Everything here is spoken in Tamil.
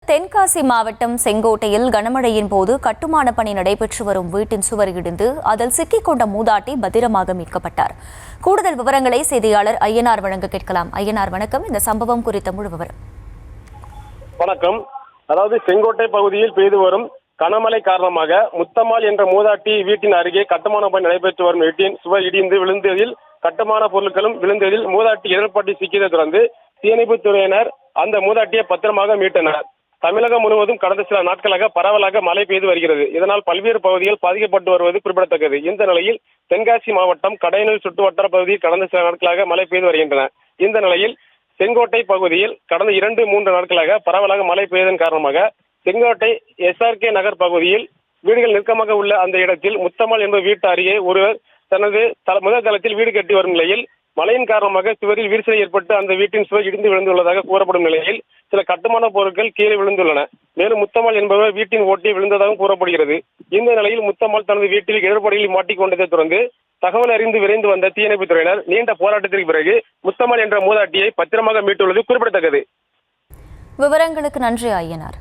தென்காசி மாவட்டம் செங்கோட்டையில் கனமழையின் போது கட்டுமான பணி நடைபெற்று வரும் வீட்டின் சுவர் இடிந்து அதில் சிக்கிக்கொண்ட மூதாட்டி பத்திரமாக மீட்கப்பட்டார். கூடுதல் விவரங்களை செய்தியாளர் ஐயனார் வழங்க கேட்கலாம். ஐயனார் வணக்கம். இந்த சம்பவம் குறித்த முழு விவரம். வணக்கம். அதாவது செங்கோட்டை பகுதியில் பெய்து வரும் கனமழை காரணமாக முத்தம்மாள் என்ற மூதாட்டி வீட்டின் அருகே கட்டுமான பணி நடைபெற்று வரும் வீட்டின் சுவர் இடிந்து விழுந்ததில் கட்டுமான பொருட்களும் விழுந்ததில் மூதாட்டி இடர்பட்டு சிக்கியதை தொடர்ந்து தீயணைப்புத் துறையினர் அந்த மூதாட்டியை பத்திரமாக மீட்டனர். தமிழகம் முழுவதும் கடந்த சில நாட்களாக பரவலாக மழை பெய்து வருகிறது. இதனால் பல்வேறு பகுதிகள் பாதிக்கப்பட்டு வருவது குறிப்பிடத்தக்கது. இந்த நிலையில் தென்காசி மாவட்டம் கடையனூர் சுற்றுவட்டார பகுதியில் கடந்த சில நாட்களாக மழை பெய்து வருகின்றன. இந்த நிலையில் செங்கோட்டை பகுதியில் கடந்த 2-3 நாட்களாக பரவலாக மழை பெய்ததன் காரணமாக செங்கோட்டை SRK நகர் பகுதியில் வீடுகள் நெருக்கமாக உள்ள அந்த இடத்தில் முத்தம்மாள் என்ற வீட்டு அருகே ஒருவர் தனது முதல் தளத்தில் வீடு கட்டி வரும் நிலையில் மழையின் காரணமாக சுவரில் விரிசல் ஏற்பட்டு அந்த வீட்டின் சுவர் இடிந்து விழுந்துள்ளதாக கூறப்படும் நிலையில் சில கட்டுமான பொருட்கள் கீழே விழுந்துள்ளன. மேலும் முத்தம்மாள் என்பவர் வீட்டின் ஓட்டி விழுந்ததாகவும் கூறப்படுகிறது. இந்த நிலையில் முத்தம்மாள் தனது வீட்டில் இடர்படியில் மாட்டிக்கொண்டதை தொடர்ந்து தகவல் அறிந்து விரைந்து வந்த தீயணைப்புத் துறையினர் நீண்ட போராட்டத்திற்கு பிறகு முத்தம்மாள் என்ற மூதாட்டியை பத்திரமாக மீட்டுள்ளது குறிப்பிடத்தக்கது. விவரங்களுக்கு நன்றி ஐயனார்.